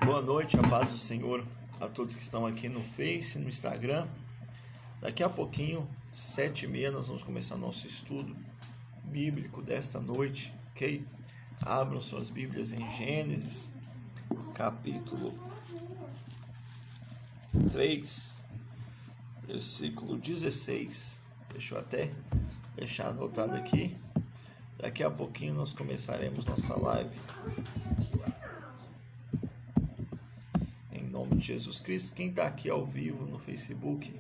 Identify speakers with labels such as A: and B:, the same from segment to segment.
A: Boa noite, a paz do Senhor a todos que estão aqui no Face, no Instagram. Daqui a pouquinho, 7h30, nós vamos começar nosso estudo bíblico desta noite, ok? Abram suas Bíblias em Gênesis, capítulo 3, versículo 16. Deixa eu até deixar anotado aqui. Daqui a pouquinho nós começaremos nossa live. Em nome de Jesus Cristo. Quem está aqui ao vivo no Facebook,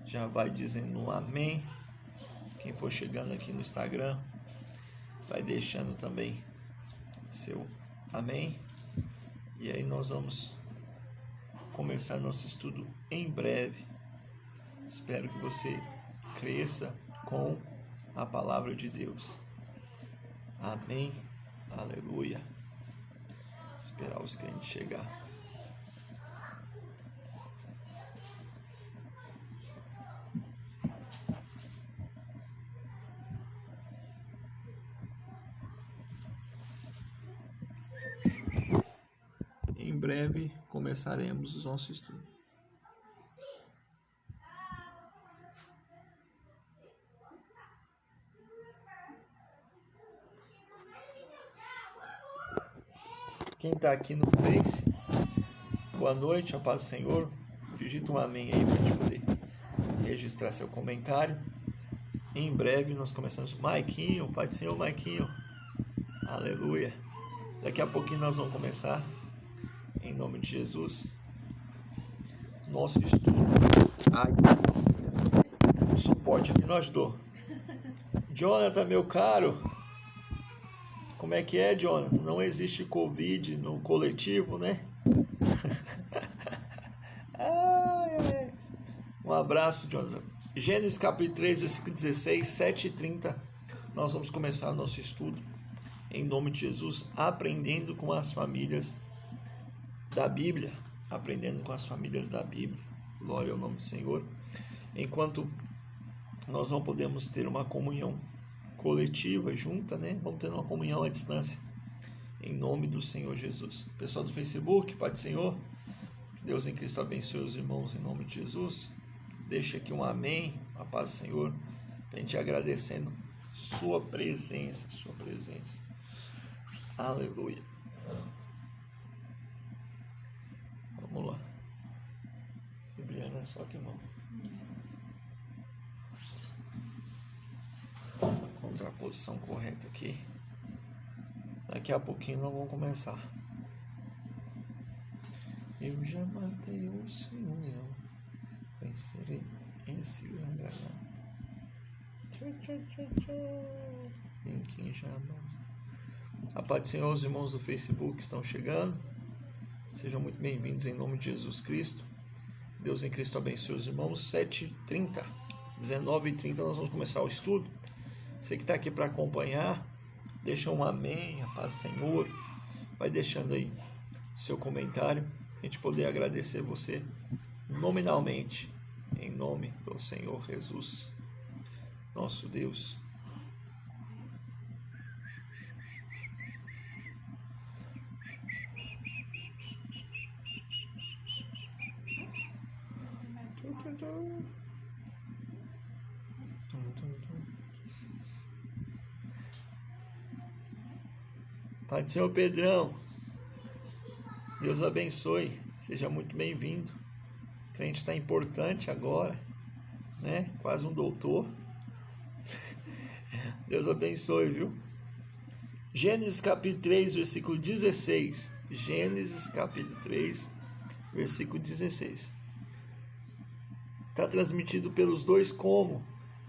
A: já vai dizendo um amém. Quem for chegando aqui no Instagram, vai deixando também seu amém. E aí nós vamos começar nosso estudo em breve. Espero que você cresça com a palavra de Deus. Amém. Aleluia. Esperar os crentes chegar. Em breve começaremos o nosso estudo. Quem está aqui no Face, boa noite, a paz do Senhor. Digita um amém aí para a gente poder registrar seu comentário. Em breve nós começamos. Maiquinho, Pai do Senhor, Maiquinho. Aleluia. Daqui a pouquinho nós vamos começar, em nome de Jesus, nosso estudo. O suporte aqui não ajudou. Jonathan, meu caro. Como é que é, Jonathan? Não existe Covid no coletivo, né? Um abraço, Jonathan. Gênesis capítulo 3, versículo 16, 7h30. Nós vamos começar o nosso estudo, em nome de Jesus, aprendendo com as famílias da Bíblia. Aprendendo com as famílias da Bíblia. Glória ao nome do Senhor. Enquanto nós não podemos ter uma comunhão coletiva, junta, né? Vamos ter uma comunhão à distância, em nome do Senhor Jesus. Pessoal do Facebook, Pai do Senhor, que Deus em Cristo abençoe os irmãos em nome de Jesus. Deixa aqui um amém, a paz do Senhor, a gente agradecendo sua presença, aleluia. Vamos lá. Bíblia não é só aqui, não. A posição correta aqui. Daqui a pouquinho nós vamos começar. Eu já matei o Senhor, vencerei em Silangara. Em quem jamais. A paz do Senhor, os irmãos do Facebook estão chegando. Sejam muito bem-vindos em nome de Jesus Cristo. Deus em Cristo abençoe os irmãos. 7h30, 19h30 nós vamos começar o estudo. Você que está aqui para acompanhar, deixa um amém, a paz do Senhor. Vai deixando aí seu comentário, a gente poder agradecer você nominalmente, em nome do Senhor Jesus, nosso Deus. Pai do Senhor Pedrão, Deus abençoe, seja muito bem-vindo. O crente está importante agora, né? Quase um doutor. Deus abençoe, viu? Gênesis capítulo 3, versículo 16. Gênesis capítulo 3, versículo 16. Está transmitido pelos dois como?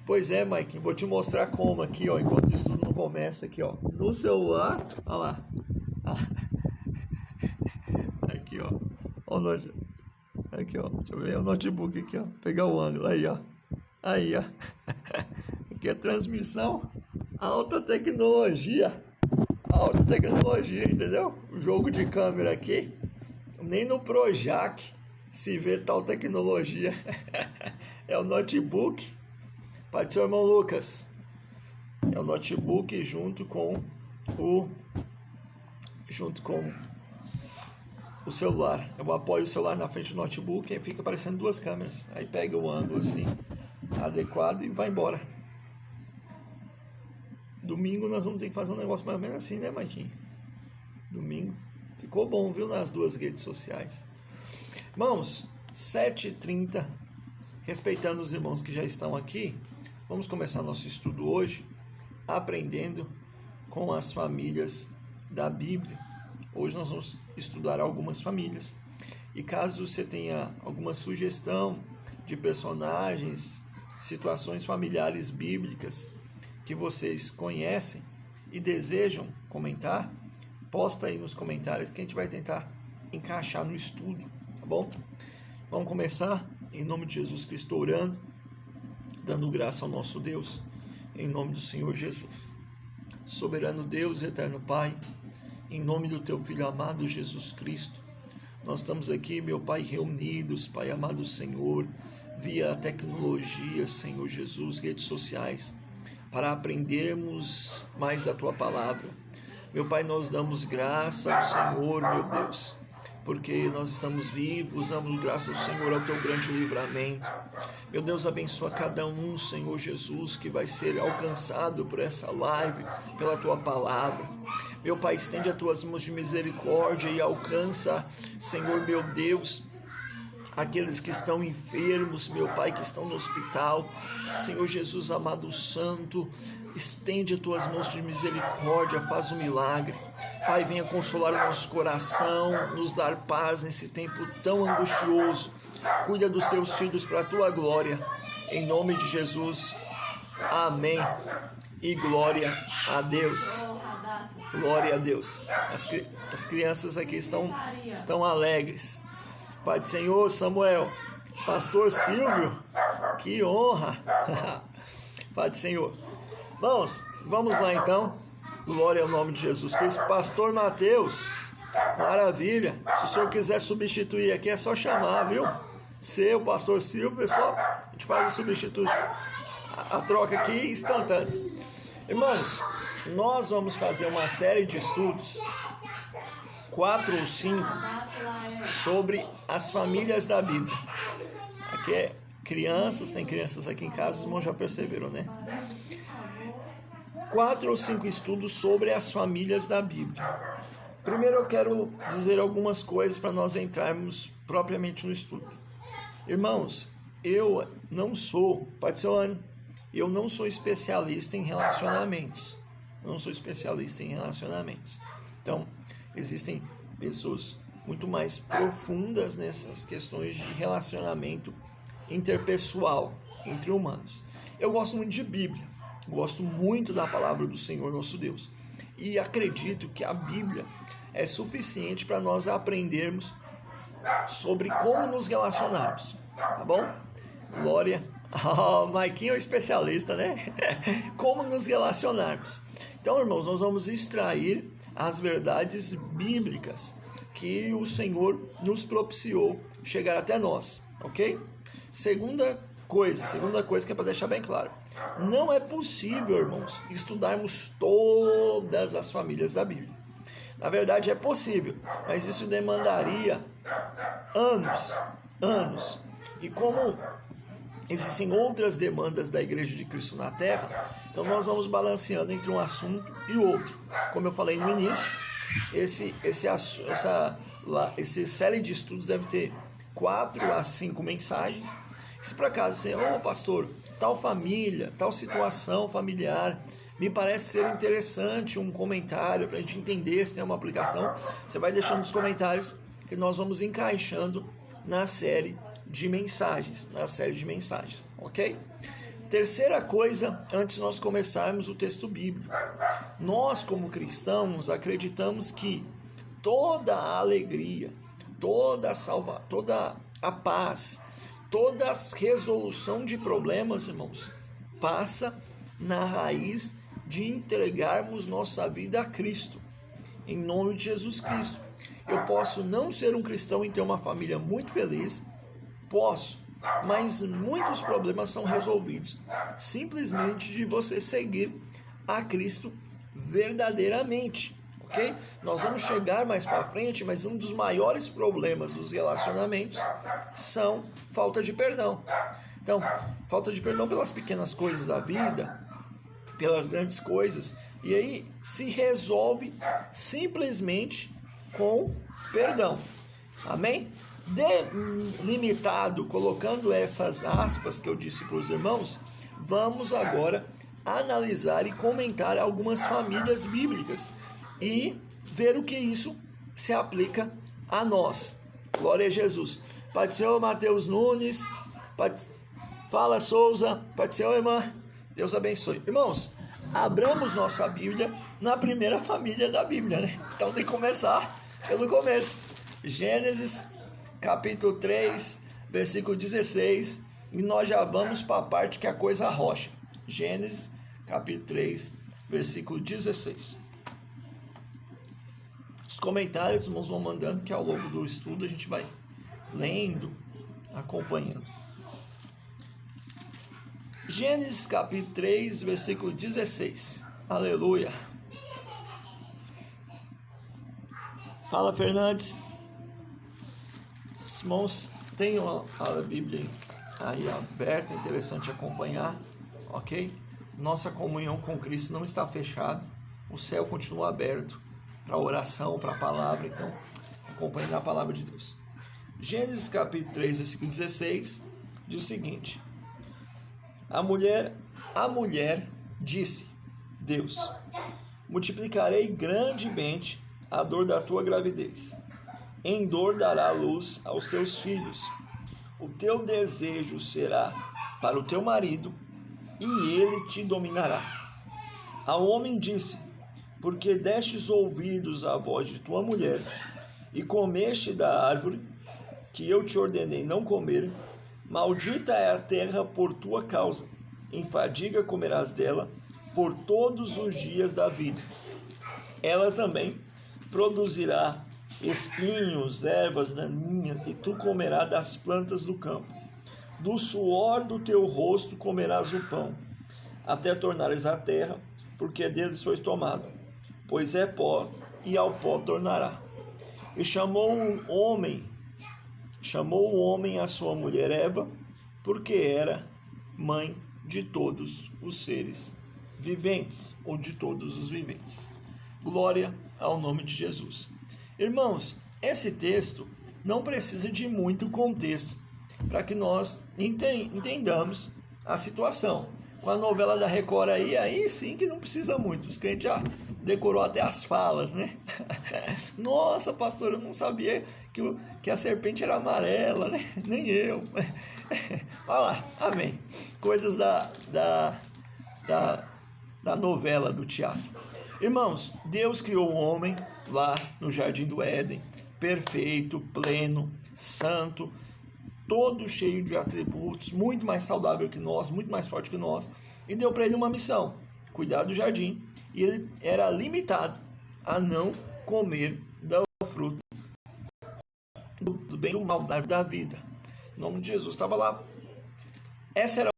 A: Pois é, Mike, vou te mostrar como aqui, ó, enquanto o estudo não começa aqui, ó, no celular, olha lá, aqui, ó, aqui, ó, deixa eu ver o notebook aqui, ó, pegar o ângulo, aí, ó, aqui é transmissão, alta tecnologia, entendeu? O jogo de câmera aqui, nem no Projac se vê tal tecnologia, é o notebook. Pai do seu irmão Lucas, é o notebook junto com junto com o celular. Eu apoio o celular na frente do notebook e fica aparecendo duas câmeras. Aí pega o ângulo assim, adequado e vai embora. Domingo nós vamos ter que fazer um negócio mais ou menos assim, né, Marquinhos? Domingo. Ficou bom, viu, nas duas redes sociais. Irmãos, 7h30, respeitando os irmãos que já estão aqui, vamos começar nosso estudo hoje, aprendendo com as famílias da Bíblia. Hoje nós vamos estudar algumas famílias. E caso você tenha alguma sugestão de personagens, situações familiares bíblicas que vocês conhecem e desejam comentar, posta aí nos comentários que a gente vai tentar encaixar no estudo, tá bom? Vamos começar em nome de Jesus Cristo, orando, dando graça ao nosso Deus, em nome do Senhor Jesus. Soberano Deus, eterno Pai, em nome do Teu Filho amado Jesus Cristo, nós estamos aqui, meu Pai, reunidos, Pai amado Senhor, via tecnologia, Senhor Jesus, redes sociais, para aprendermos mais da Tua Palavra. Meu Pai, nós damos graça ao Senhor, meu Deus, porque nós estamos vivos, damos graça ao Senhor, ao Teu grande livramento. Meu Deus, abençoa cada um, Senhor Jesus, que vai ser alcançado por essa live, pela Tua Palavra. Meu Pai, estende as Tuas mãos de misericórdia e alcança, Senhor, meu Deus, aqueles que estão enfermos, meu Pai, que estão no hospital. Senhor Jesus, amado Santo, estende as Tuas mãos de misericórdia, faz um milagre. Pai, venha consolar o nosso coração, nos dar paz nesse tempo tão angustioso. Cuida dos Teus filhos para a Tua glória. Em nome de Jesus, amém. E glória a Deus. Glória a Deus. As crianças aqui estão alegres. Pai do Senhor, Samuel, Pastor Silvio, que honra. Pai do Senhor. Vamos lá então. Glória ao nome de Jesus Cristo. Pastor Mateus, maravilha. Se o senhor quiser substituir aqui, é só chamar, viu? Seu, Pastor Silvio, é só a gente faz a substituição. A troca aqui instantânea. Irmãos, nós vamos fazer uma série de estudos, 4 ou 5, sobre as famílias da Bíblia. Aqui é crianças, tem crianças aqui em casa, os irmãos já perceberam, né? 4 ou 5 estudos sobre as famílias da Bíblia. Primeiro eu quero dizer algumas coisas para nós entrarmos propriamente no estudo. Irmãos, eu não sou, pode ser Anne, eu não sou especialista em relacionamentos. Então, existem pessoas muito mais profundas nessas questões de relacionamento interpessoal entre humanos. Eu gosto muito de Bíblia, gosto muito da palavra do Senhor nosso Deus e acredito que a Bíblia é suficiente para nós aprendermos sobre como nos relacionarmos, tá bom? Glória. Maiquinho é o especialista, né? Como nos relacionarmos. Então, irmãos, nós vamos extrair as verdades bíblicas que o Senhor nos propiciou chegar até nós, ok? Segunda coisa que é para deixar bem claro. Não é possível, irmãos, estudarmos todas as famílias da Bíblia. Na verdade, é possível, mas isso demandaria anos. E como existem outras demandas da Igreja de Cristo na Terra, então nós vamos balanceando entre um assunto e o outro. Como eu falei no início, esse série de estudos deve ter 4 a 5 mensagens. Se por acaso você, pastor, tal família, tal situação familiar, me parece ser interessante um comentário para a gente entender se tem uma aplicação, você vai deixando nos comentários que nós vamos encaixando na série de mensagens, ok? Terceira coisa, antes de nós começarmos o texto bíblico, nós como cristãos acreditamos que toda a alegria, toda a paz, toda a resolução de problemas, irmãos, passa na raiz de entregarmos nossa vida a Cristo, em nome de Jesus Cristo. Eu posso não ser um cristão e ter uma família muito feliz, posso, mas muitos problemas são resolvidos simplesmente de você seguir a Cristo verdadeiramente, ok? Nós vamos chegar mais para frente, mas um dos maiores problemas dos relacionamentos são falta de perdão. Então, falta de perdão pelas pequenas coisas da vida, pelas grandes coisas, e aí se resolve simplesmente com perdão. Amém? Delimitado, colocando essas aspas que eu disse para os irmãos, vamos agora analisar e comentar algumas famílias bíblicas e ver o que isso se aplica a nós. Glória a Jesus. Pai do Senhor, Mateus Nunes, Fala Souza, Pai do Senhor, irmã, Deus abençoe. Irmãos, abramos nossa Bíblia na primeira família da Bíblia, né? Então tem que começar pelo começo. Gênesis, capítulo 3, versículo 16, e nós já vamos para a parte que é a coisa rocha. Gênesis, capítulo 3, versículo 16. Os comentários, irmãos, vão mandando, que ao longo do estudo a gente vai lendo, acompanhando. Gênesis, capítulo 3, versículo 16. Aleluia. Fala, Fernandes. Irmãos, tenham a Bíblia aí aberta, é interessante acompanhar, ok? Nossa comunhão com Cristo não está fechada, o céu continua aberto para a oração, para a palavra, então acompanhe a palavra de Deus. Gênesis capítulo 3, versículo 16, diz o seguinte: A mulher disse, Deus, multiplicarei grandemente a dor da tua gravidez. Em dor dará luz aos teus filhos. O teu desejo será para o teu marido, e ele te dominará. Ao homem disse, porque destes ouvidos à voz de tua mulher, e comeste da árvore que eu te ordenei não comer, maldita é a terra por tua causa, em fadiga comerás dela por todos os dias da vida. Ela também produzirá espinhos, ervas daninhas, e tu comerás das plantas do campo. Do suor do teu rosto comerás o pão, até tornares a terra, porque deles foi tomado, pois é pó, e ao pó tornará. E chamou o homem a sua mulher Eva, porque era mãe de todos os seres viventes, ou de todos os viventes. Glória ao nome de Jesus. Irmãos, esse texto não precisa de muito contexto para que nós entendamos a situação. Com a novela da Record aí sim que não precisa muito. Os crentes já decorou até as falas, né? Nossa, pastor, eu não sabia que a serpente era amarela, né? Nem eu. Olha lá, amém. Coisas da novela, do teatro. Irmãos, Deus criou o homem lá no Jardim do Éden, perfeito, pleno, santo, todo cheio de atributos, muito mais saudável que nós, muito mais forte que nós, e deu para ele uma missão, cuidar do jardim, e ele era limitado a não comer do fruto do bem e do mal da vida. Em nome de Jesus, estava lá. Essa era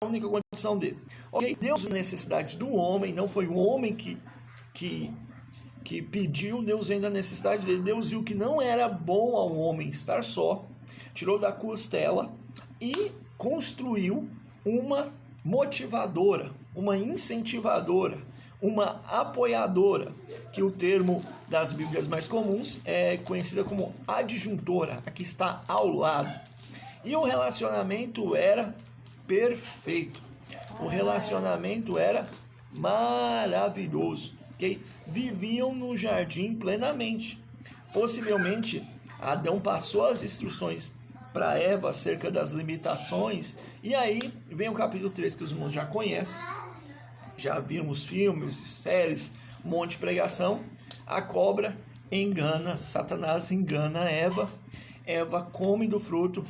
A: a única condição dele. Ok, Deus viu a necessidade do homem, não foi o homem que pediu, Deus vem da necessidade dele. Deus viu que não era bom ao homem estar só, tirou da costela e construiu uma motivadora, uma incentivadora, uma apoiadora, que o termo das Bíblias mais comuns é conhecida como adjuntora, a que está ao lado. E o relacionamento era perfeito, o relacionamento era maravilhoso. Okay? Viviam no jardim plenamente. Possivelmente, Adão passou as instruções para Eva acerca das limitações. E aí vem o capítulo 3, que os irmãos já conhecem. Já viram os filmes, séries, um monte de pregação. A cobra engana, Satanás engana Eva. Eva come do fruto,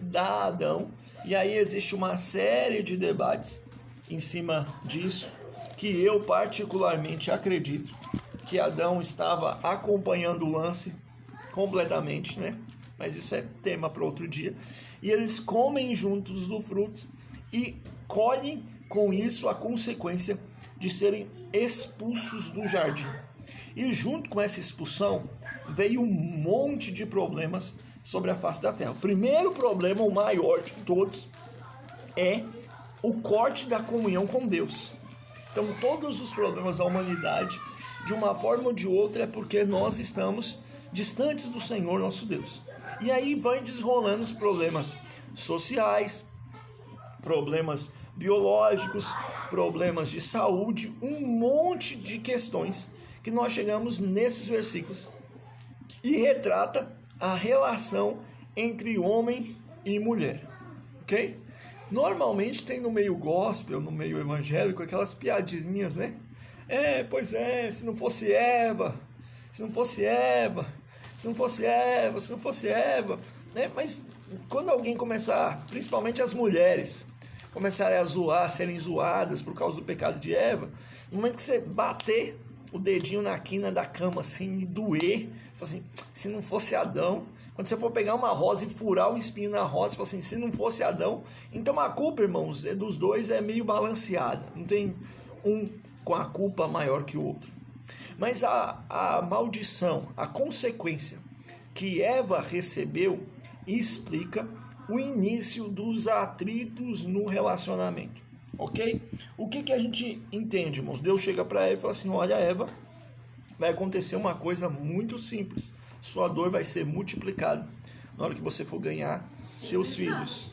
A: dá a Adão. E aí existe uma série de debates em cima disso, que eu particularmente acredito que Adão estava acompanhando o lance completamente, né? Mas isso é tema para outro dia. E eles comem juntos do fruto e colhem com isso a consequência de serem expulsos do jardim. E junto com essa expulsão veio um monte de problemas sobre a face da terra. O primeiro problema, o maior de todos, é o corte da comunhão com Deus. Então todos os problemas da humanidade, de uma forma ou de outra, é porque nós estamos distantes do Senhor nosso Deus. E aí vai desrolando os problemas sociais, problemas biológicos, problemas de saúde, um monte de questões que nós chegamos nesses versículos e retrata a relação entre homem e mulher, ok? Normalmente tem no meio gospel, no meio evangélico, aquelas piadinhas, né? Pois é, se não fosse Eva, né? Mas quando alguém começar, principalmente as mulheres, começarem a zoar, serem zoadas por causa do pecado de Eva, no momento que você bater o dedinho na quina da cama assim e doer, assim, se não fosse Adão, quando você for pegar uma rosa e furar o espinho na rosa, assim, se não fosse Adão, então a culpa, irmãos, dos dois é meio balanceada, não tem um com a culpa maior que o outro. Mas a maldição, a consequência que Eva recebeu explica o início dos atritos no relacionamento, ok? O que a gente entende, irmãos? Deus chega para Eva e fala assim, olha, Eva, vai acontecer uma coisa muito simples, sua dor vai ser multiplicada na hora que você for ganhar seus filhos.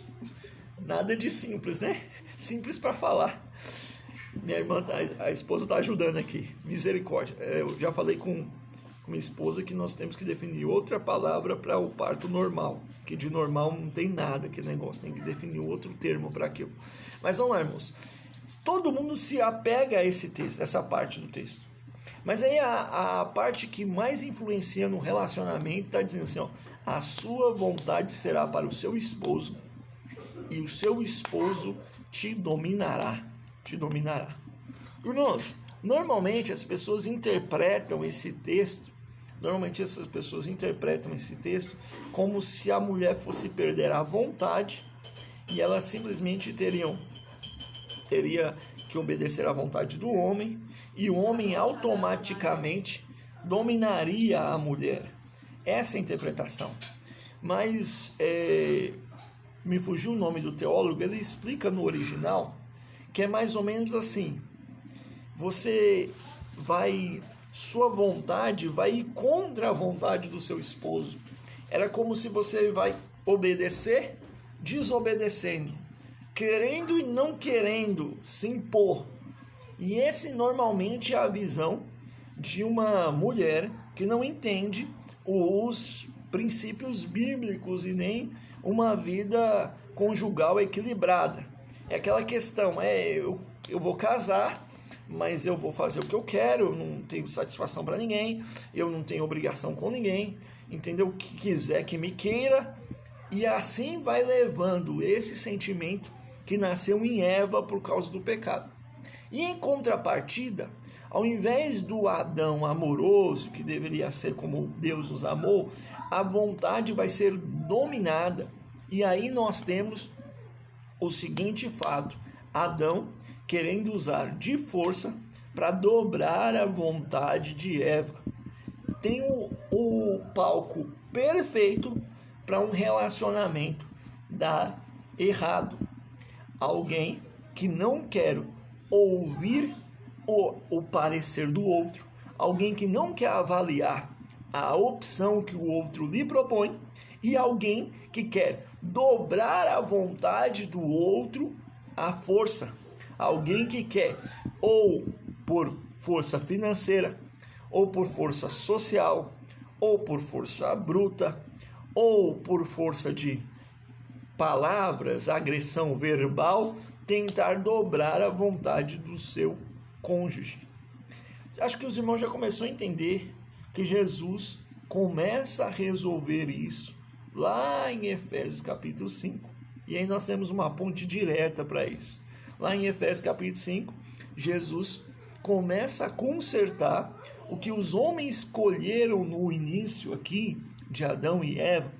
A: Nada de simples, né? Simples para falar. Minha irmã, a esposa está ajudando aqui, misericórdia. Eu já falei com minha esposa que nós temos que definir outra palavra para o parto normal, que de normal não tem nada, aquele negócio, tem que definir outro termo para aquilo. Mas vamos lá, irmãos, todo mundo se apega a esse texto, essa parte do texto, mas aí a parte que mais influencia no relacionamento está dizendo assim, ó, a sua vontade será para o seu esposo e o seu esposo te dominará. Irmãos, normalmente as pessoas interpretam esse texto, como se a mulher fosse perder a vontade e ela simplesmente teria que obedecer à vontade do homem e o homem automaticamente dominaria a mulher. Essa é a interpretação. Mas me fugiu o nome do teólogo, ele explica no original que é mais ou menos assim, sua vontade vai ir contra a vontade do seu esposo. Era como se você vai obedecer, desobedecendo, querendo e não querendo se impor. E esse normalmente é a visão de uma mulher que não entende os princípios bíblicos e nem uma vida conjugal equilibrada. É aquela questão, eu vou casar, mas eu vou fazer o que eu quero, eu não tenho satisfação para ninguém, eu não tenho obrigação com ninguém, entendeu? O que quiser que me queira, e assim vai levando esse sentimento que nasceu em Eva por causa do pecado. E em contrapartida, ao invés do Adão amoroso, que deveria ser como Deus nos amou, a vontade vai ser dominada, e aí nós temos o seguinte fato, Adão querendo usar de força para dobrar a vontade de Eva. Tem o palco perfeito para um relacionamento dar errado. Alguém que não quer ouvir o parecer do outro, alguém que não quer avaliar a opção que o outro lhe propõe, e alguém que quer dobrar a vontade do outro à força. Alguém que quer, ou por força financeira, ou por força social, ou por força bruta, ou por força de palavras, agressão verbal, tentar dobrar a vontade do seu cônjuge. Acho que os irmãos já começaram a entender que Jesus começa a resolver isso lá em Efésios capítulo 5. E aí nós temos uma ponte direta para isso. Lá em Efésios capítulo 5, Jesus começa a consertar o que os homens colheram no início aqui, de Adão e Eva.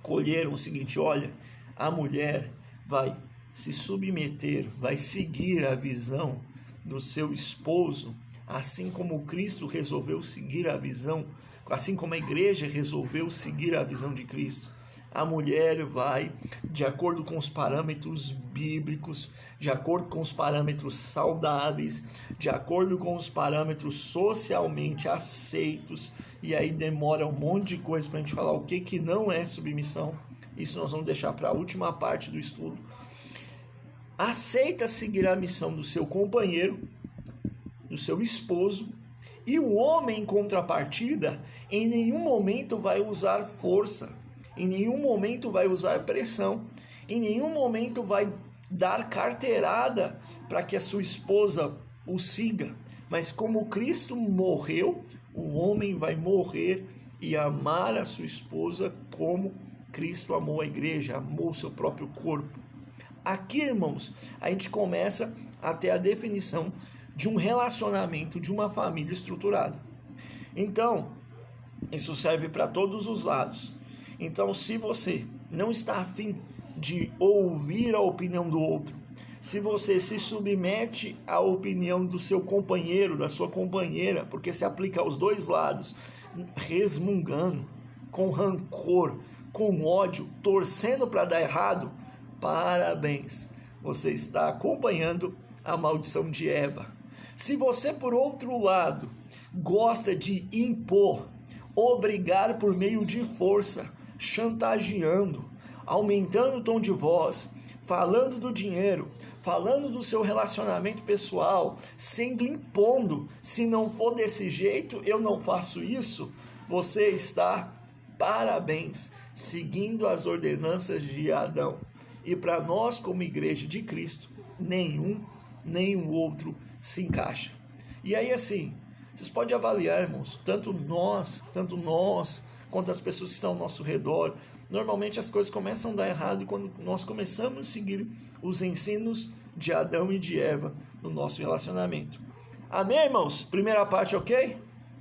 A: Colheram o seguinte, olha, a mulher vai se submeter, vai seguir a visão do seu esposo, assim como Cristo resolveu seguir a visão, assim como a igreja resolveu seguir a visão de Cristo, a mulher vai, de acordo com os parâmetros bíblicos, de acordo com os parâmetros saudáveis, de acordo com os parâmetros socialmente aceitos, e aí demora um monte de coisa para a gente falar o que não é submissão. Isso nós vamos deixar para a última parte do estudo. Aceita seguir a missão do seu companheiro, do seu esposo, e o homem, em contrapartida, em nenhum momento vai usar força, em nenhum momento vai usar pressão, em nenhum momento vai dar carteirada para que a sua esposa o siga. Mas como Cristo morreu, o homem vai morrer e amar a sua esposa como Cristo amou a igreja, amou o seu próprio corpo. Aqui, irmãos, a gente começa a ter a definição de um relacionamento, de uma família estruturada. Então, isso serve para todos os lados. Então, se você não está afim de ouvir a opinião do outro, se você se submete à opinião do seu companheiro, da sua companheira, porque se aplica aos dois lados, resmungando, com rancor, com ódio, torcendo para dar errado, parabéns, você está acompanhando a maldição de Eva. Se você, por outro lado, gosta de impor, obrigar por meio de força, chantageando, aumentando o tom de voz, falando do dinheiro, falando do seu relacionamento pessoal, sendo impondo, se não for desse jeito, eu não faço isso, você está, parabéns, seguindo as ordenanças de Adão. E para nós, como igreja de Cristo, nenhum outro se encaixa. E aí assim, vocês podem avaliar, irmãos, tanto nós, quanto as pessoas que estão ao nosso redor. Normalmente as coisas começam a dar errado quando nós começamos a seguir os ensinos de Adão e de Eva no nosso relacionamento. Amém, irmãos? Primeira parte, ok?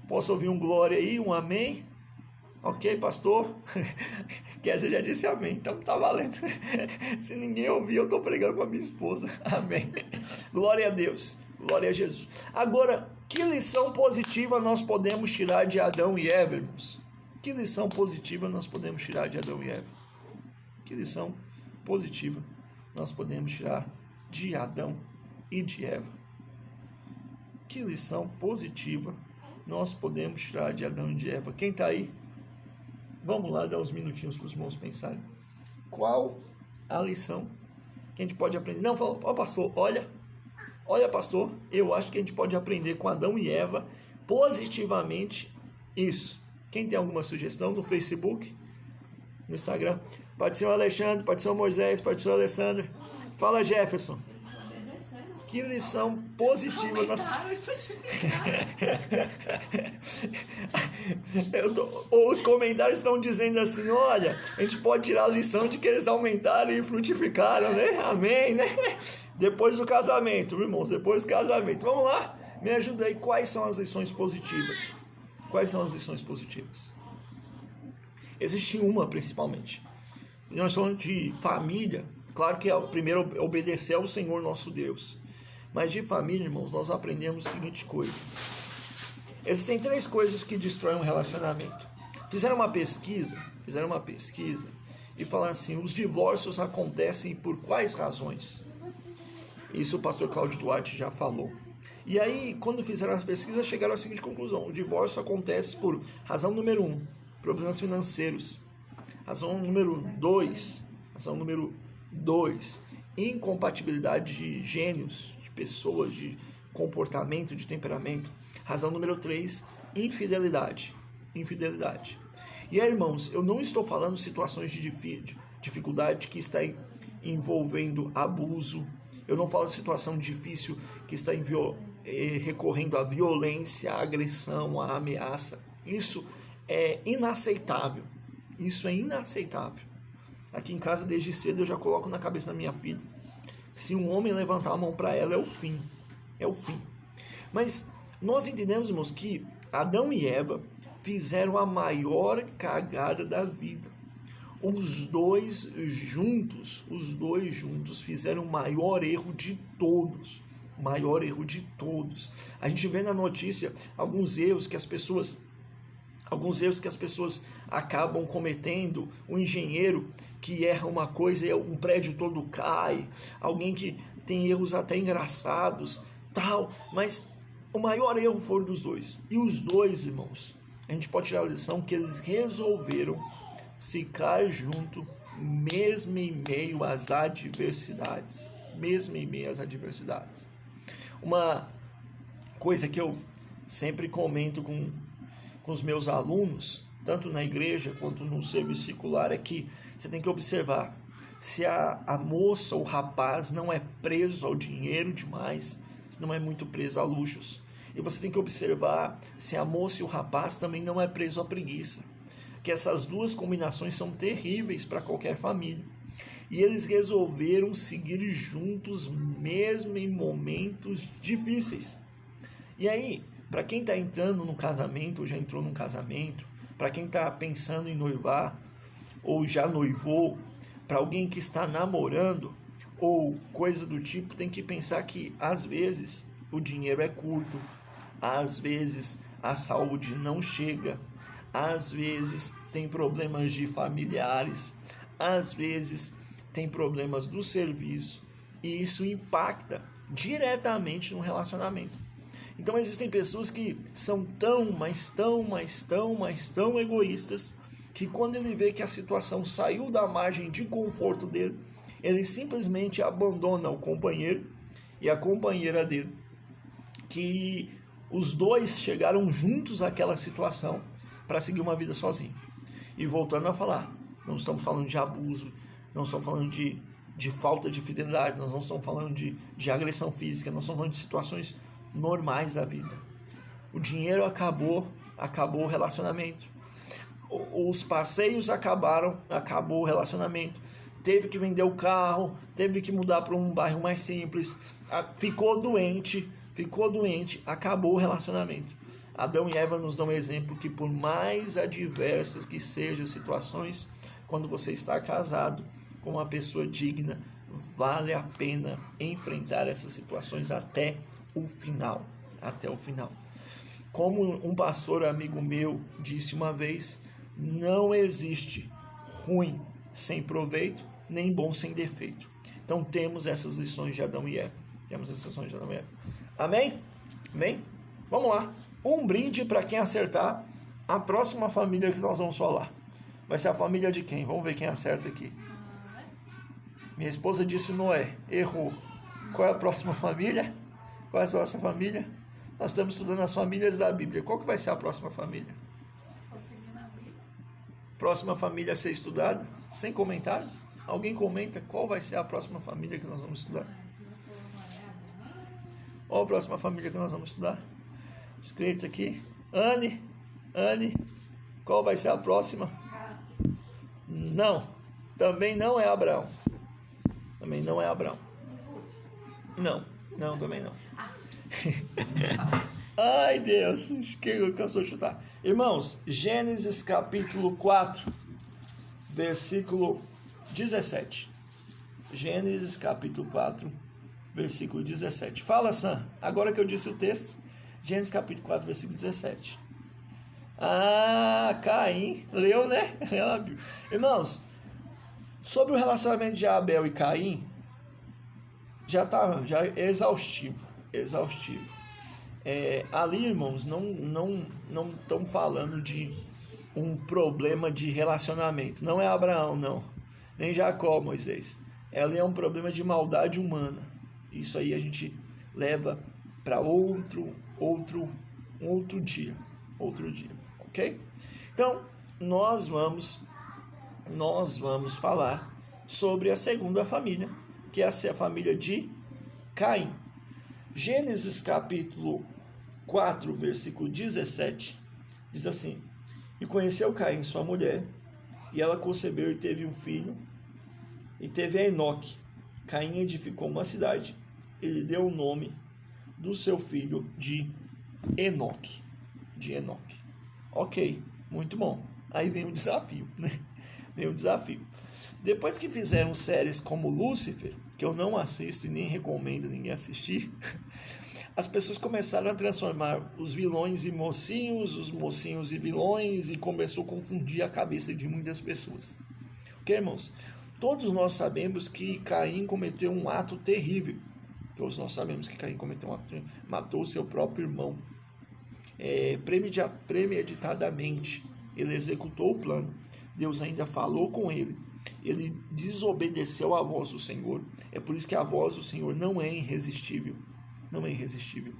A: Posso ouvir um glória aí, um amém? Ok, pastor? Kézia já disse amém, então tá valendo. Se ninguém ouvir, eu estou pregando com a minha esposa. Amém. Glória a Deus. Glória a Jesus. Agora, que lição positiva nós podemos tirar de Adão e Eva, irmãos? Que lição positiva nós podemos tirar de Adão e Eva? Que lição positiva nós podemos tirar de Adão e de Eva? Que lição positiva nós podemos tirar de Adão e de Eva? Quem está aí? Vamos lá dar uns minutinhos para os irmãos pensarem. Qual a lição que a gente pode aprender? Não, ó pastor, olha pastor, eu acho que a gente pode aprender com Adão e Eva positivamente isso. Quem tem alguma sugestão no Facebook, no Instagram? Pode ser o Alexandre, pode ser o Moisés, pode ser o Alessandro. Fala, Jefferson. Que lição positiva nós... Os comentários estão dizendo assim, olha, a gente pode tirar a lição de que eles aumentaram e frutificaram, né? Amém, né? Depois do casamento, irmãos, depois do casamento. Vamos lá, me ajuda aí, quais são as lições positivas? Quais são as lições positivas? Existe uma, principalmente. Nós falamos de família. Claro que primeiro obedecer ao Senhor nosso Deus. Mas de família, irmãos, nós aprendemos a seguinte coisa. Existem 3 coisas que destroem um relacionamento. Fizeram uma pesquisa e falaram assim, os divórcios acontecem por quais razões? Isso o pastor Cláudio Duarte já falou. E aí, quando fizeram as pesquisas, chegaram à seguinte conclusão. O divórcio acontece por razão número 1, problemas financeiros. Razão número 2, incompatibilidade de gênios, de pessoas, de comportamento, de temperamento. Razão número 3, infidelidade. E aí, irmãos, eu não estou falando situações de dificuldade que está envolvendo abuso. Eu não falo de situação difícil que está recorrendo à violência, à agressão, à ameaça. Isso é inaceitável. Aqui em casa, desde cedo, eu já coloco na cabeça da minha filha. Se um homem levantar a mão para ela, é o fim. Mas nós entendemos, irmãos, que Adão e Eva fizeram a maior cagada da vida. Os dois juntos fizeram o maior erro de todos. o maior erro de todos. A gente vê na notícia alguns erros que as pessoas acabam cometendo. Um engenheiro que erra uma coisa e um prédio todo cai, alguém que tem erros até engraçados, tal, mas o maior erro foi dos dois. E os dois, irmãos, a gente pode tirar a lição que eles resolveram ficar junto mesmo em meio às adversidades. Mesmo em meio às adversidades. Uma coisa que eu sempre comento com os meus alunos, tanto na igreja quanto no serviço secular, é que você tem que observar se a moça ou o rapaz não é preso ao dinheiro demais, se não é muito preso a luxos. E você tem que observar se a moça e o rapaz também não é preso à preguiça. Que essas duas combinações são terríveis para qualquer família. E eles resolveram seguir juntos mesmo em momentos difíceis. E aí, para quem está entrando no casamento, ou já entrou num casamento, para quem está pensando em noivar, ou já noivou, para alguém que está namorando, ou coisa do tipo, tem que pensar que às vezes o dinheiro é curto, às vezes a saúde não chega, às vezes tem problemas de familiares, às vezes tem problemas do serviço, e isso impacta diretamente no relacionamento. Então existem pessoas que são tão egoístas, que quando ele vê que a situação saiu da margem de conforto dele, ele simplesmente abandona o companheiro e a companheira dele, que os dois chegaram juntos àquela situação para seguir uma vida sozinho. E voltando a falar, não estamos falando de abuso, não estamos falando de falta de fidelidade, nós não estamos falando de agressão física, nós estamos falando de situações normais da vida. O dinheiro acabou o relacionamento. Os passeios acabou o relacionamento. Teve que vender o carro, teve que mudar para um bairro mais simples, ficou doente, acabou o relacionamento. Adão e Eva nos dão um exemplo que por mais adversas que sejam as situações, quando você está casado com uma pessoa digna, vale a pena enfrentar essas situações até o final. Como um pastor amigo meu disse uma vez, não existe ruim sem proveito, nem bom sem defeito. Então temos essas lições de Adão e Eva. Amém? Amém? Vamos lá. Um brinde para quem acertar a próxima família que nós vamos falar. Vai ser a família de quem? Vamos ver quem acerta aqui. Minha esposa disse Noé. Errou. Qual é a próxima família? Qual é a próxima família? Nós estamos estudando as famílias da Bíblia. Qual que vai ser a próxima família? Próxima família a ser estudada? Sem comentários? Alguém comenta qual vai ser a próxima família que nós vamos estudar? Qual a próxima família que nós vamos estudar? Os crentes aqui. Anne, qual vai ser a próxima? Não, também não é Abraão. Não, também não. Ai, Deus, que cansou de chutar. Irmãos, Gênesis capítulo 4, versículo 17. Gênesis capítulo 4, versículo 17. Fala, Sam, agora que eu disse o texto, Gênesis capítulo 4, versículo 17. Caim, leu, né? Irmãos, sobre o relacionamento de Abel e Caim, já é exaustivo. Ali, irmãos, não estão falando de um problema de relacionamento. Não é Abraão, não. Nem Jacó, Moisés. Ali é um problema de maldade humana. Isso aí a gente leva para outro dia. Ok? Então, nós vamos falar sobre a segunda família, que é a família de Caim. Gênesis capítulo 4, versículo 17, diz assim: E conheceu Caim sua mulher, e ela concebeu e teve um filho, e teve a Enoque. Caim edificou uma cidade, ele deu o nome do seu filho de Enoque. Ok, muito bom. Aí vem o desafio, né? Depois que fizeram séries como Lúcifer, que eu não assisto e nem recomendo ninguém assistir, as pessoas começaram a transformar os vilões em mocinhos, os mocinhos em vilões, e começou a confundir a cabeça de muitas pessoas. Ok, irmãos? Todos nós sabemos que Caim cometeu um ato terrível. Todos nós sabemos que Caim cometeu um ato terrível. Matou seu próprio irmão. Premeditadamente. Ele executou o plano. Deus ainda falou com ele. Ele desobedeceu à voz do Senhor. É por isso que a voz do Senhor não é irresistível. Não é irresistível.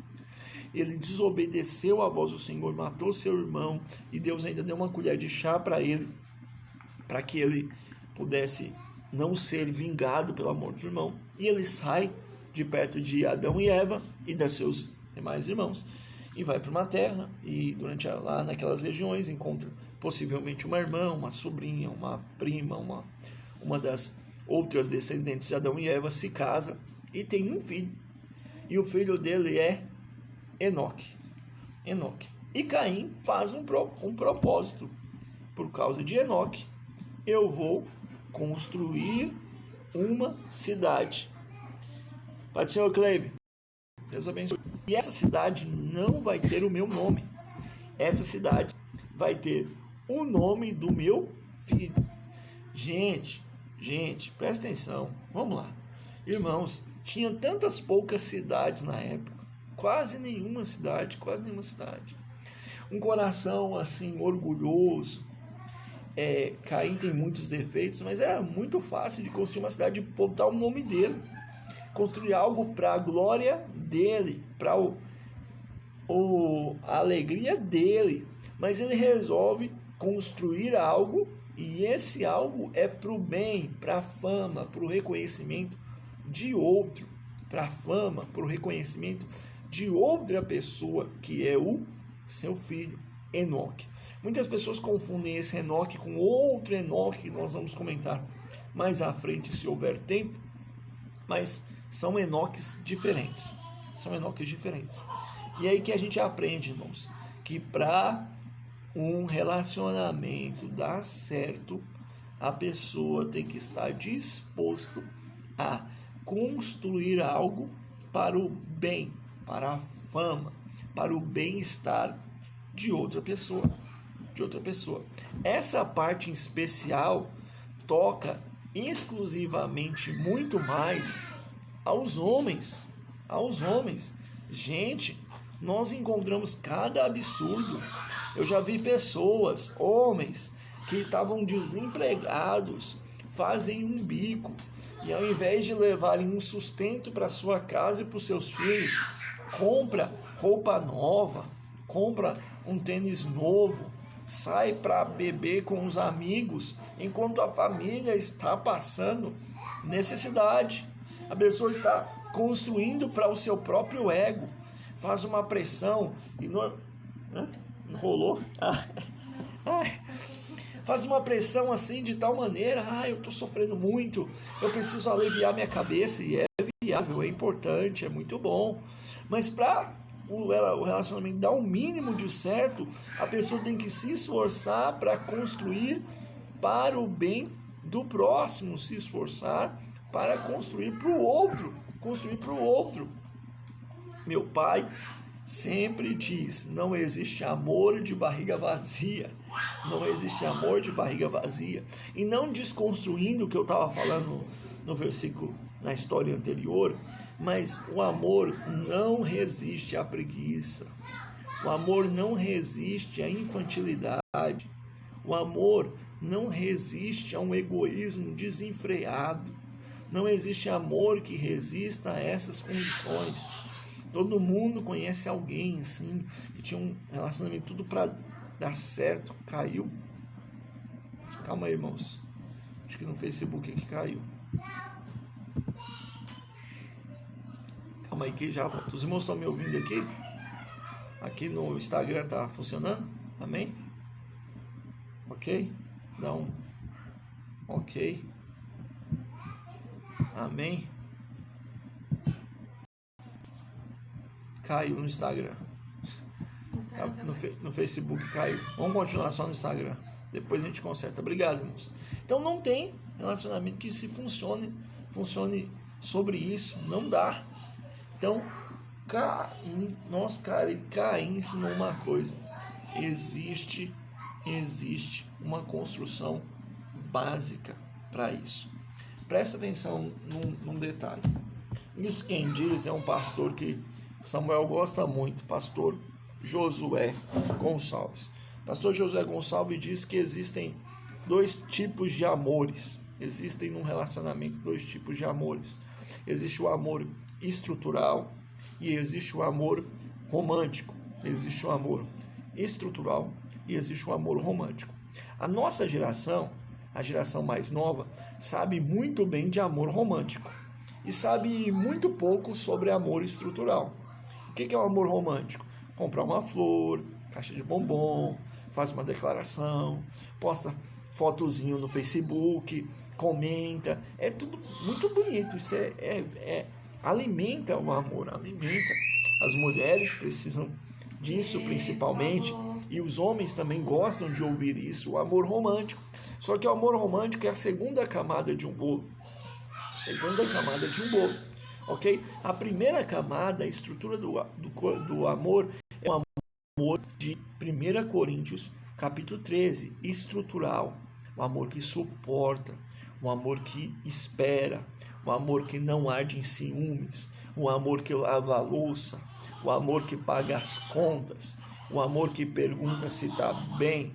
A: Ele desobedeceu à voz do Senhor, matou seu irmão, e Deus ainda deu uma colher de chá para ele, para que ele pudesse não ser vingado pelo amor do irmão. E ele sai de perto de Adão e Eva e dos seus demais irmãos e vai para uma terra, e lá naquelas regiões encontra possivelmente uma irmã, uma sobrinha, uma prima, uma das outras descendentes de Adão e Eva, se casa e tem um filho. E o filho dele é Enoque. E Caim faz um propósito. Por causa de Enoque, eu vou construir uma cidade. Pai do Senhor Cleibe, Deus abençoe. E essa cidade não vai ter o meu nome. Essa cidade vai ter o nome do meu filho. Gente, presta atenção. Vamos lá. Irmãos, tinha tantas poucas cidades na época. Quase nenhuma cidade. Um coração assim, orgulhoso. Caim tem muitos defeitos, mas era muito fácil de construir uma cidade, de botar o nome dele. Construir algo para a glória dele, para a alegria dele. Mas ele resolve construir algo, e esse algo é para o bem, para a fama, para o reconhecimento de outro. Para a fama, para o reconhecimento de outra pessoa, que é o seu filho, Enoque. Muitas pessoas confundem esse Enoque com outro Enoque, que nós vamos comentar mais à frente, se houver tempo. Mas são Enoques diferentes. E aí que a gente aprende, irmãos, que para um relacionamento dar certo, a pessoa tem que estar disposto a construir algo para o bem, para a fama, para o bem-estar de outra pessoa. Essa parte em especial toca exclusivamente muito mais aos homens. Gente, nós encontramos cada absurdo. Eu já vi pessoas, homens, que estavam desempregados, fazem um bico, e ao invés de levarem um sustento para sua casa e para os seus filhos, compra roupa nova, compra um tênis novo, sai para beber com os amigos, enquanto a família está passando necessidade. A pessoa está construindo para o seu próprio ego, faz uma pressão e rolou. Faz uma pressão assim de tal maneira, eu estou sofrendo muito, eu preciso aliviar minha cabeça, e é viável, é importante, é muito bom, mas para o relacionamento dar um mínimo de certo, a pessoa tem que se esforçar para construir para o bem do próximo, se esforçar para construir para o outro. Meu pai sempre diz: não existe amor de barriga vazia. E não desconstruindo o que eu estava falando no versículo, na história anterior, mas o amor não resiste à preguiça. O amor não resiste à infantilidade. O amor não resiste a um egoísmo desenfreado. Não existe amor que resista a essas condições. Todo mundo conhece alguém assim, que tinha um relacionamento tudo para dar certo, caiu. Calma aí, irmãos. Acho que no Facebook aqui caiu. Calma aí que já volto. Os irmãos estão me ouvindo aqui? Aqui no Instagram tá funcionando? Amém? Ok? Dá um ok. Amém? Caiu no Instagram. No Facebook caiu. Vamos continuar só no Instagram. Depois a gente conserta. Obrigado, irmãos. Então não tem relacionamento que se funcione sobre isso, não dá. Então, Caim ensinou uma coisa: existe uma construção básica para isso. Presta atenção num detalhe. Isso quem diz é um pastor que Samuel gosta muito, pastor Josué Gonçalves. Pastor Josué Gonçalves diz que existem dois tipos de amores. Existem num relacionamento dois tipos de amores. Existe o amor estrutural e existe o amor romântico. Existe o amor estrutural e existe o amor romântico. A nossa geração, a geração mais nova, sabe muito bem de amor romântico e sabe muito pouco sobre amor estrutural. O que é o amor romântico? Comprar uma flor, caixa de bombom, faz uma declaração, posta fotozinho no Facebook, comenta, é tudo muito bonito. Isso alimenta o amor, alimenta. As mulheres precisam disso principalmente, e os homens também gostam de ouvir isso, o amor romântico. Só que o amor romântico é a segunda camada de um bolo. Ok? A primeira camada, a estrutura do amor, é o amor de 1 Coríntios, capítulo 13, estrutural. O amor que suporta, o amor que espera, o amor que não arde em ciúmes, o amor que lava a louça, o amor que paga as contas, o amor que pergunta se está bem,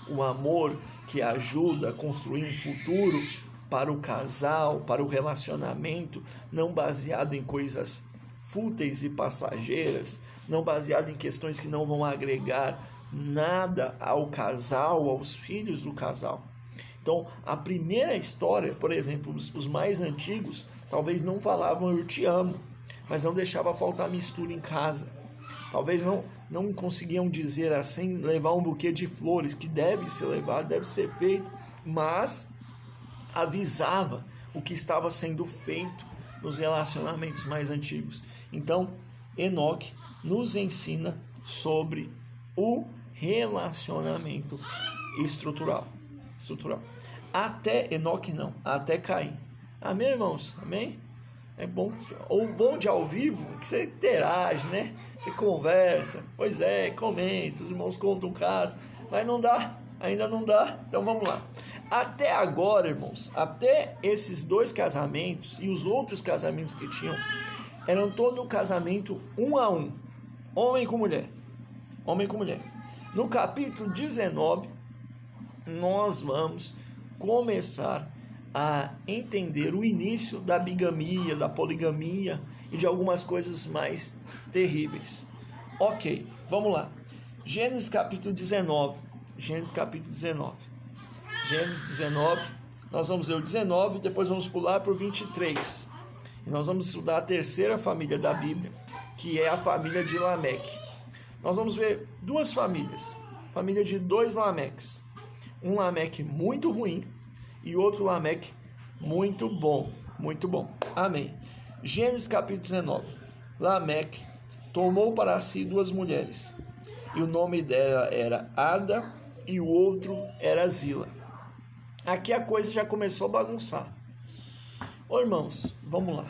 A: o amor que ajuda a construir um futuro para o casal, para o relacionamento, não baseado em coisas fúteis e passageiras, não baseado em questões que não vão agregar nada ao casal, aos filhos do casal. Então, a primeira história, por exemplo, os mais antigos, talvez não falavam eu te amo, mas não deixava faltar mistura em casa. Talvez não conseguiam dizer assim, levar um buquê de flores, que deve ser levado, deve ser feito, mas avisava o que estava sendo feito nos relacionamentos mais antigos. Então, Enoque nos ensina sobre o relacionamento estrutural. Até Caim. Amém, irmãos? Amém? É bom. O bom de ao vivo é que você interage, né? Você conversa, pois é, comenta, os irmãos contam um caso, mas não dá, ainda não dá, então vamos lá. Até agora, irmãos, até esses dois casamentos e os outros casamentos que tinham, eram todo casamento um a um, homem com mulher. No capítulo 19, nós vamos começar a entender o início da bigamia, da poligamia e de algumas coisas mais terríveis. Ok, vamos lá. Gênesis capítulo 19, nós vamos ler o 19 e depois vamos pular para o 23. E nós vamos estudar a terceira família da Bíblia, que é a família de Lameque. Nós vamos ver duas famílias, família de dois Lameques. Um Lameque muito ruim e outro Lameque muito bom. Amém. Gênesis capítulo 19. Lameque tomou para si duas mulheres, e o nome dela era Ada e o outro era Zila. Aqui a coisa já começou a bagunçar. Ô irmãos, vamos lá.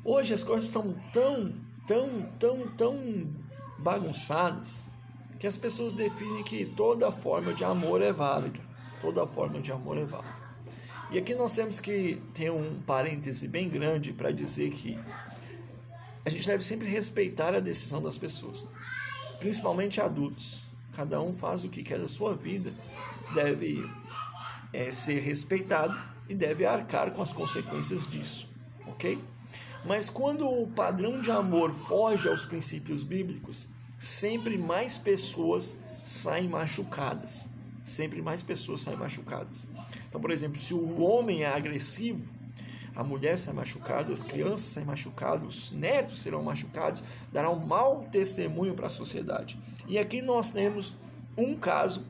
A: Hoje as coisas estão tão bagunçadas que as pessoas definem que toda forma de amor é válida. E aqui nós temos que ter um parêntese bem grande para dizer que a gente deve sempre respeitar a decisão das pessoas, principalmente adultos. Cada um faz o que quer da sua vida, deve ser respeitado e deve arcar com as consequências disso, ok? Mas quando o padrão de amor foge aos princípios bíblicos, sempre mais pessoas saem machucadas. Então, por exemplo, se o homem é agressivo, a mulher sai machucada, as crianças saem machucadas, os netos serão machucados, dará um mau testemunho para a sociedade. E aqui nós temos um caso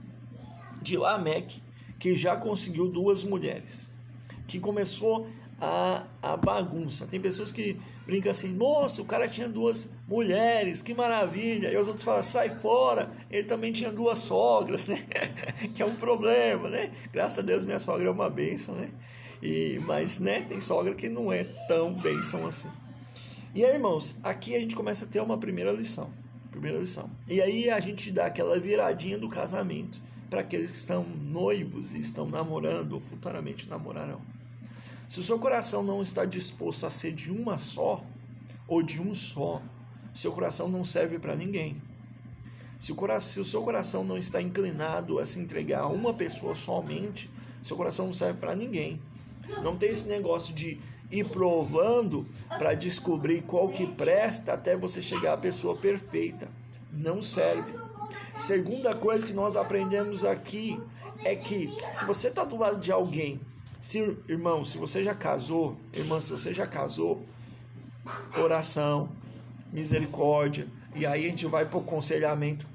A: de Lameque, que já conseguiu duas mulheres, que começou a bagunça. Tem pessoas que brincam assim: nossa, o cara tinha 2 mulheres, que maravilha. E os outros falam: sai fora, ele também tinha 2 sogras, né? Que é um problema, né? Graças a Deus minha sogra é uma bênção, né? Mas, né, tem sogra que não é tão bênção assim. E aí, irmãos, aqui a gente começa a ter uma primeira lição. E aí a gente dá aquela viradinha do casamento para aqueles que estão noivos e estão namorando ou futuramente namorarão. Se o seu coração não está disposto a ser de uma só, ou de um só, seu coração não serve para ninguém. Se o seu coração não está inclinado a se entregar a uma pessoa somente, seu coração não serve para ninguém. Não tem esse negócio de ir provando para descobrir qual que presta até você chegar à pessoa perfeita. Não serve. Segunda coisa que nós aprendemos aqui é que se você está do lado de alguém, irmão, se você já casou, irmã, se você já casou, oração, misericórdia, e aí a gente vai para o aconselhamento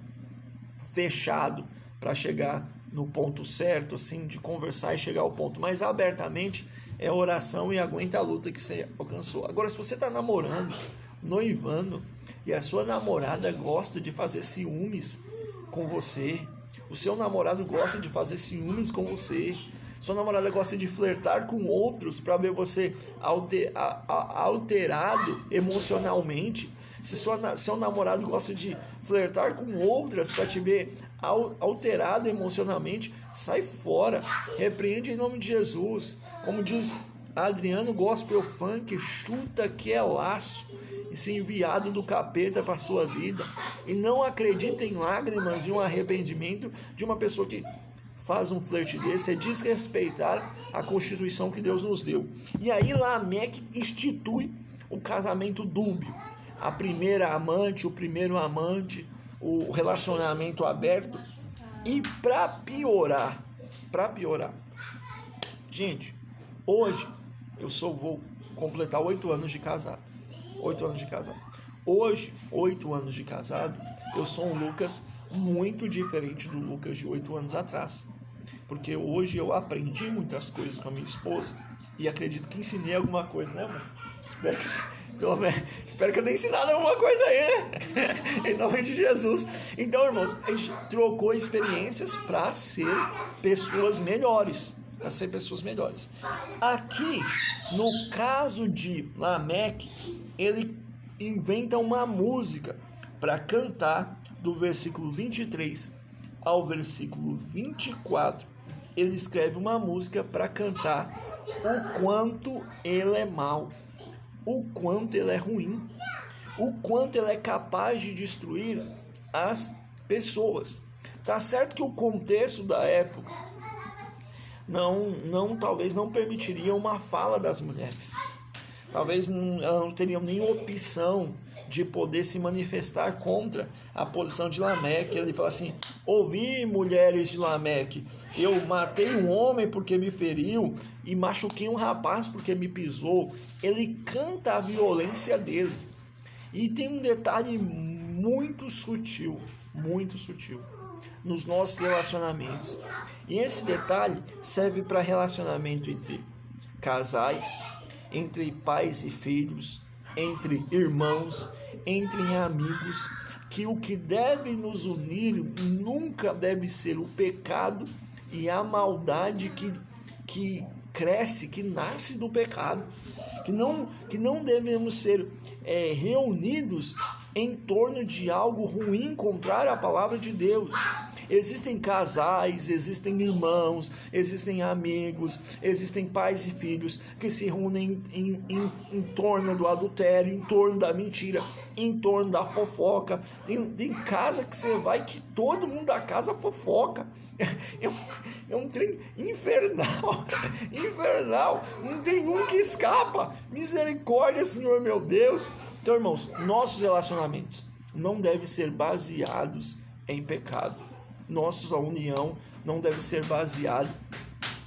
A: fechado para chegar no ponto certo, assim, de conversar e chegar ao ponto. Mas abertamente é oração e aguenta a luta que você alcançou. Agora, se você está namorando, noivando, e a sua namorada gosta de fazer ciúmes com você, o seu namorado gosta de fazer ciúmes com você, sua namorada gosta de flertar com outros para ver você alterado emocionalmente, se seu namorado gosta de flertar com outras para te ver alterado emocionalmente, sai fora, repreende em nome de Jesus. Como diz Adriano Gospel Funk, chuta que é laço, esse enviado do capeta para sua vida. E não acredita em lágrimas de um arrependimento de uma pessoa que faz um flerte desse, é desrespeitar a Constituição que Deus nos deu. E aí Lameque institui o casamento dúbio, a primeira amante, o primeiro amante, o relacionamento aberto. E para piorar, gente, hoje vou completar 8 anos de casado. 8 anos de casado. Hoje, 8 anos de casado, eu sou um Lucas muito diferente do Lucas de 8 anos atrás. Porque hoje eu aprendi muitas coisas com a minha esposa e acredito que ensinei alguma coisa, né, amor? Espero que eu tenha ensinado alguma coisa aí, né? Em nome de Jesus. Então, irmãos, a gente trocou experiências para ser pessoas melhores. Aqui, no caso de Lameque, ele inventa uma música para cantar do versículo 23 ao versículo 24. Ele escreve uma música para cantar o quanto ele é mau, o quanto ele é ruim, o quanto ele é capaz de destruir as pessoas. Tá certo que o contexto da época talvez não permitiria uma fala das mulheres. Talvez elas não teriam nem opção de poder se manifestar contra a posição de Lameque. Ele fala assim: ouvi, mulheres de Lameque, eu matei um homem porque me feriu e machuquei um rapaz porque me pisou. Ele canta a violência dele. E tem um detalhe muito sutil nos nossos relacionamentos. E esse detalhe serve para relacionamento entre casais, entre pais e filhos, entre irmãos, entre amigos, que o que deve nos unir nunca deve ser o pecado e a maldade que cresce, que nasce do pecado, que não devemos ser reunidos em torno de algo ruim, contrário à palavra de Deus. Existem casais, existem irmãos, existem amigos, existem pais e filhos que se reúnem em torno do adultério, em torno da mentira, em torno da fofoca. Tem casa que você vai que todo mundo da casa fofoca. É um trem infernal, não tem um que escapa. Misericórdia, Senhor meu Deus. Então, irmãos, nossos relacionamentos não devem ser baseados em pecado. Nossa união não deve ser baseada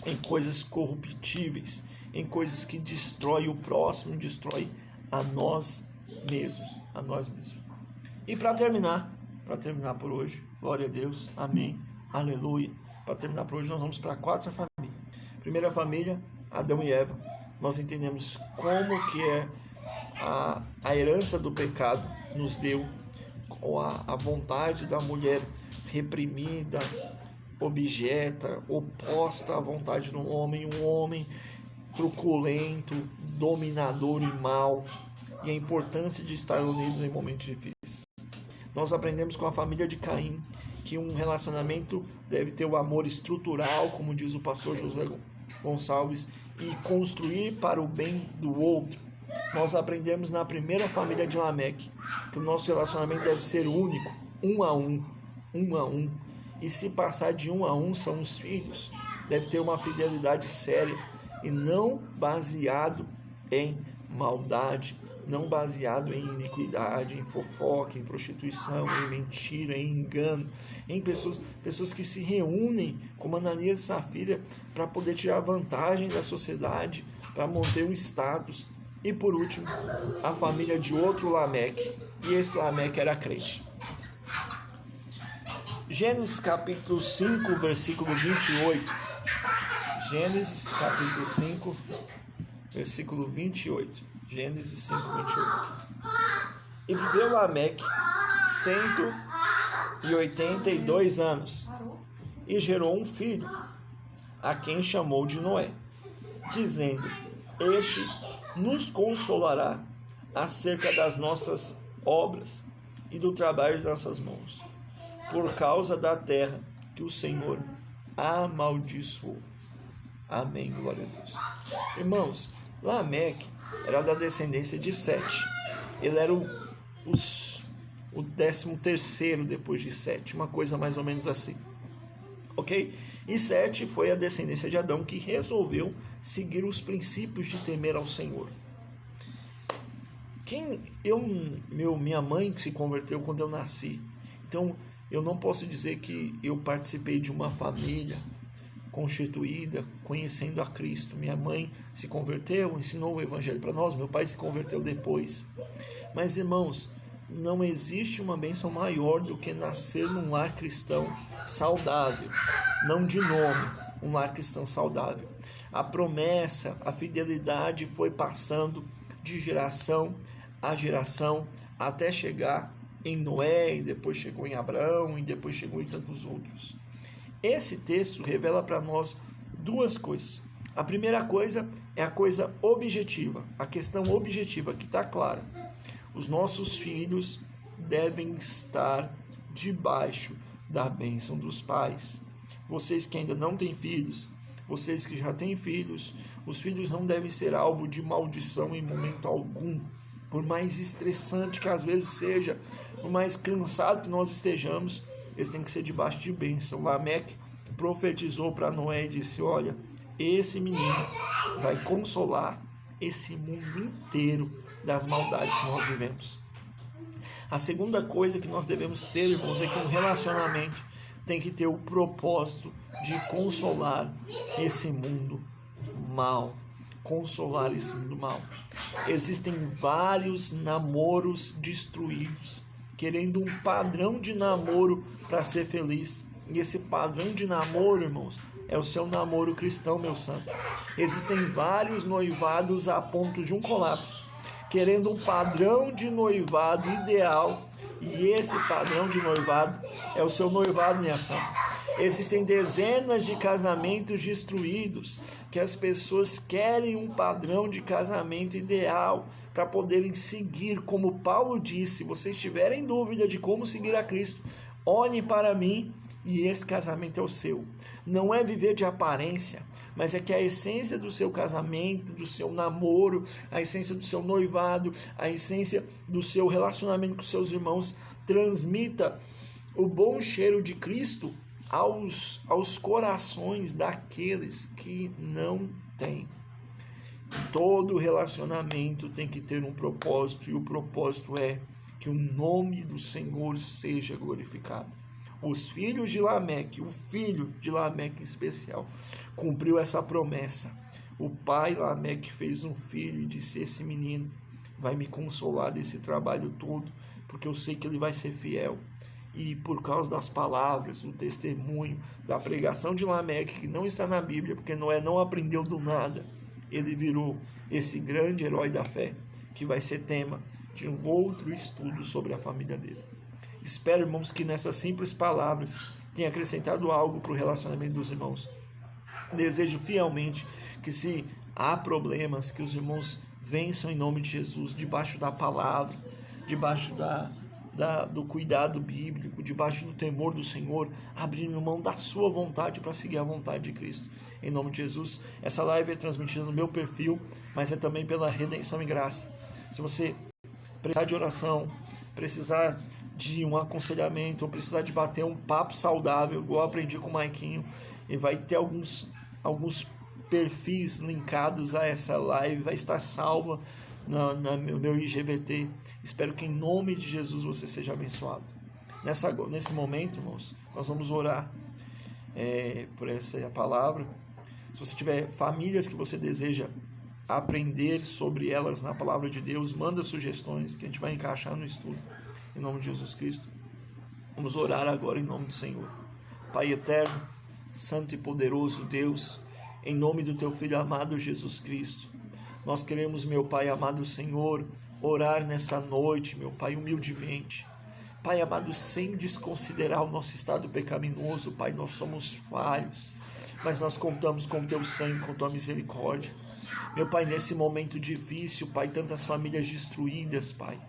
A: em coisas corruptíveis, em coisas que destroem o próximo, destrói a nós mesmos. E para terminar por hoje, glória a Deus, amém, aleluia. Para terminar por hoje, nós vamos para 4 famílias. Primeira família, Adão e Eva. nós entendemos como que é a herança do pecado nos deu, ou a vontade da mulher reprimida, objeta, oposta à vontade do homem, um homem truculento, dominador e mau, e a importância de estar unidos em momentos difíceis. Nós aprendemos com a família de Caim que um relacionamento deve ter o amor estrutural, como diz o pastor José Gonçalves, e construir para o bem do outro. Nós aprendemos na primeira família de Lameque que o nosso relacionamento deve ser único, um a um. E se passar de um a um, são os filhos. Deve ter uma fidelidade séria e não baseado em maldade, não baseado em iniquidade, em fofoca, em prostituição, em mentira, em engano, em pessoas que se reúnem como Ananias e Safira para poder tirar vantagem da sociedade, para manter um status. E por último, a família de outro Lameque, e esse Lameque era crente. Gênesis capítulo 5, versículo 28. Gênesis capítulo 5, versículo 28. Gênesis 5, 28. E viveu Lameque 182 anos, e gerou um filho, a quem chamou de Noé, dizendo: Este nos consolará acerca das nossas obras e do trabalho de nossas mãos, por causa da terra que o Senhor amaldiçoou. Amém, glória a Deus. Irmãos, Lameque era da descendência de Sete. Ele era o 13º depois de Sete, uma coisa mais ou menos assim. Ok? E Sete foi a descendência de Adão, que resolveu seguir os princípios de temer ao Senhor. Minha mãe se converteu quando eu nasci. Então, eu não posso dizer que eu participei de uma família constituída, conhecendo a Cristo. Minha mãe se converteu, ensinou o Evangelho para nós, meu pai se converteu depois. Mas, irmãos, não existe uma bênção maior do que nascer num lar cristão saudável, não de nome, um lar cristão saudável. A promessa, a fidelidade foi passando de geração a geração até chegar em Noé, e depois chegou em Abraão, e depois chegou em tantos outros. Esse texto revela para nós duas coisas. A primeira coisa é a coisa objetiva, a questão objetiva que está clara. Os nossos filhos devem estar debaixo da bênção dos pais. Vocês que ainda não têm filhos, vocês que já têm filhos, os filhos não devem ser alvo de maldição em momento algum. Por mais estressante que às vezes seja, por mais cansado que nós estejamos, eles têm que ser debaixo de bênção. Lameque profetizou para Noé e disse: olha, esse menino vai consolar esse mundo inteiro das maldades que nós vivemos. A segunda coisa que nós devemos ter, irmãos, é que um relacionamento tem que ter o propósito de consolar esse mundo mal. Consolar esse mundo mal. Existem vários namoros destruídos, querendo um padrão de namoro para ser feliz. E esse padrão de namoro, irmãos, é o seu namoro cristão, meu santo. Existem vários noivados a ponto de um colapso, querendo um padrão de noivado ideal, e esse padrão de noivado é o seu noivado, minha santa. Existem dezenas de casamentos destruídos, que as pessoas querem um padrão de casamento ideal para poderem seguir, como Paulo disse: se vocês tiverem dúvida de como seguir a Cristo, olhem para mim e esse casamento é o seu. Não é viver de aparência, mas é que a essência do seu casamento, do seu namoro, a essência do seu noivado, a essência do seu relacionamento com seus irmãos transmita o bom cheiro de Cristo aos corações daqueles que não têm. Todo relacionamento tem que ter um propósito, e o propósito é que o nome do Senhor seja glorificado. Os filhos de Lameque, o filho de Lameque em especial, cumpriu essa promessa. O pai Lameque fez um filho e disse: esse menino vai me consolar desse trabalho todo, porque eu sei que ele vai ser fiel. E por causa das palavras, do testemunho, da pregação de Lameque, que não está na Bíblia, porque Noé não aprendeu do nada, ele virou esse grande herói da fé, que vai ser tema de um outro estudo sobre a família dele. Espero, irmãos, que nessas simples palavras tenha acrescentado algo para o relacionamento dos irmãos. Desejo fielmente que, se há problemas, que os irmãos vençam em nome de Jesus, debaixo da palavra, debaixo do cuidado bíblico, debaixo do temor do Senhor, abrindo mão da sua vontade para seguir a vontade de Cristo. Em nome de Jesus, essa live é transmitida no meu perfil, mas é também pela Redenção e Graça. Se você precisar de oração, precisar de um aconselhamento, ou precisar de bater um papo saudável, igual eu aprendi com o Maiquinho, e vai ter alguns perfis linkados a essa live, vai estar salva no meu IGVT. Espero que em nome de Jesus você seja abençoado. Nesse momento, irmãos, nós vamos orar por essa palavra. Se você tiver famílias que você deseja aprender sobre elas na palavra de Deus, manda sugestões que a gente vai encaixar no estudo, em nome de Jesus Cristo. Vamos orar agora em nome do Senhor. Pai eterno, santo e poderoso Deus, em nome do teu Filho amado Jesus Cristo, nós queremos, meu Pai amado Senhor, orar nessa noite, meu Pai, humildemente. Pai amado, sem desconsiderar o nosso estado pecaminoso, Pai, nós somos falhos, mas nós contamos com o teu sangue, com a tua misericórdia. Meu Pai, nesse momento difícil, Pai, tantas famílias destruídas, Pai,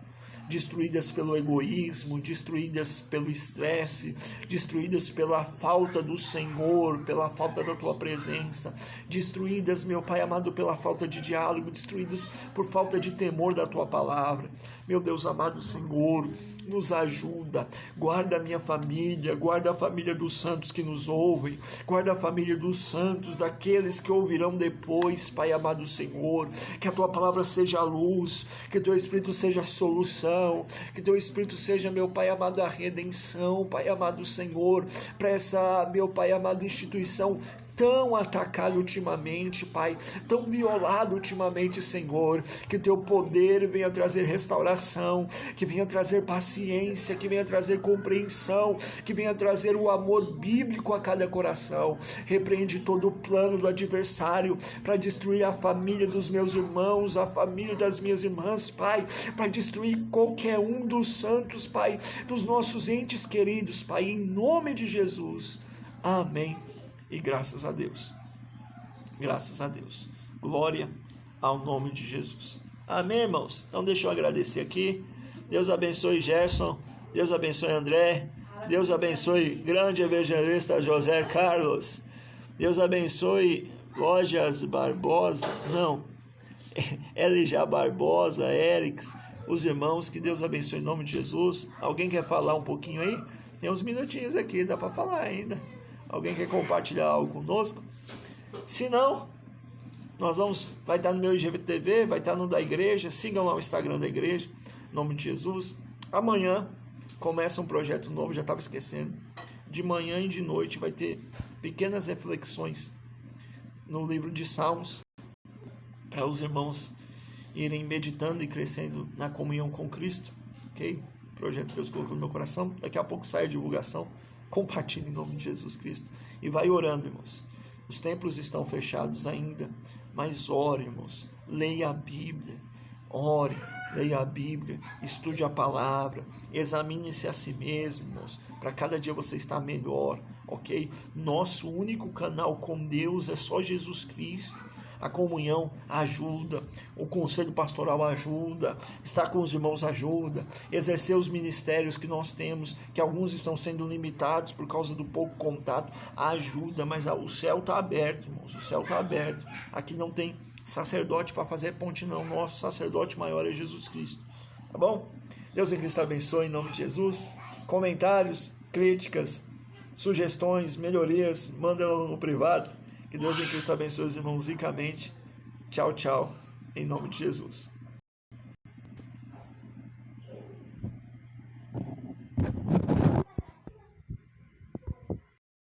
A: destruídas pelo egoísmo, destruídas pelo estresse, destruídas pela falta do Senhor, pela falta da tua presença, destruídas, meu Pai amado, pela falta de diálogo, destruídas por falta de temor da tua palavra. Meu Deus amado Senhor, nos ajuda, guarda a minha família, guarda a família dos santos que nos ouvem, guarda a família dos santos, daqueles que ouvirão depois, Pai amado Senhor, que a tua palavra seja a luz, que o teu Espírito seja a solução, que teu Espírito seja, meu Pai amado, a redenção, Pai amado Senhor, para essa, meu Pai amado, instituição tão atacada ultimamente, Pai, tão violada ultimamente, Senhor, que teu poder venha trazer restauração, que venha trazer paciência, que venha trazer compreensão, que venha trazer o amor bíblico a cada coração. Repreende todo o plano do adversário para destruir a família dos meus irmãos, a família das minhas irmãs, Pai, para destruir qualquer um dos santos, Pai, dos nossos entes queridos, Pai, em nome de Jesus. Amém. E graças a Deus. Graças a Deus. Glória ao nome de Jesus. Amém, irmãos? Então deixa eu agradecer aqui. Deus abençoe Gerson. Deus abençoe André. Deus abençoe grande evangelista José Carlos. Deus abençoe Lojas Barbosa. Não. Elijah Barbosa, Erics. Os irmãos, que Deus abençoe em nome de Jesus. Alguém quer falar um pouquinho aí? Tem uns minutinhos aqui, dá para falar ainda. Alguém quer compartilhar algo conosco? Se não, vai estar no meu IGTV, vai estar no da igreja. Sigam lá o Instagram da igreja, em nome de Jesus. Amanhã começa um projeto novo, já estava esquecendo. De manhã e de noite vai ter pequenas reflexões no livro de Salmos, para os irmãos irem meditando e crescendo na comunhão com Cristo. Ok? O projeto que Deus colocou no meu coração. Daqui a pouco sai a divulgação. Compartilhe em nome de Jesus Cristo e vai orando, irmãos. Os templos estão fechados ainda, mas ore, irmãos. Leia a Bíblia, ore, leia a Bíblia, estude a palavra, examine-se a si mesmo, irmãos, para cada dia você estar melhor, ok? Nosso único canal com Deus é só Jesus Cristo. A comunhão ajuda, o conselho pastoral ajuda, estar com os irmãos ajuda, exercer os ministérios que nós temos, que alguns estão sendo limitados por causa do pouco contato, ajuda, mas o céu está aberto, irmãos, o céu está aberto. Aqui não tem sacerdote para fazer ponte não, nosso sacerdote maior é Jesus Cristo, tá bom? Deus em Cristo abençoe em nome de Jesus. Comentários, críticas, sugestões, melhorias, manda lá no privado. Que Deus em Cristo abençoe os irmãos ricamente. Tchau, tchau. Em nome de Jesus.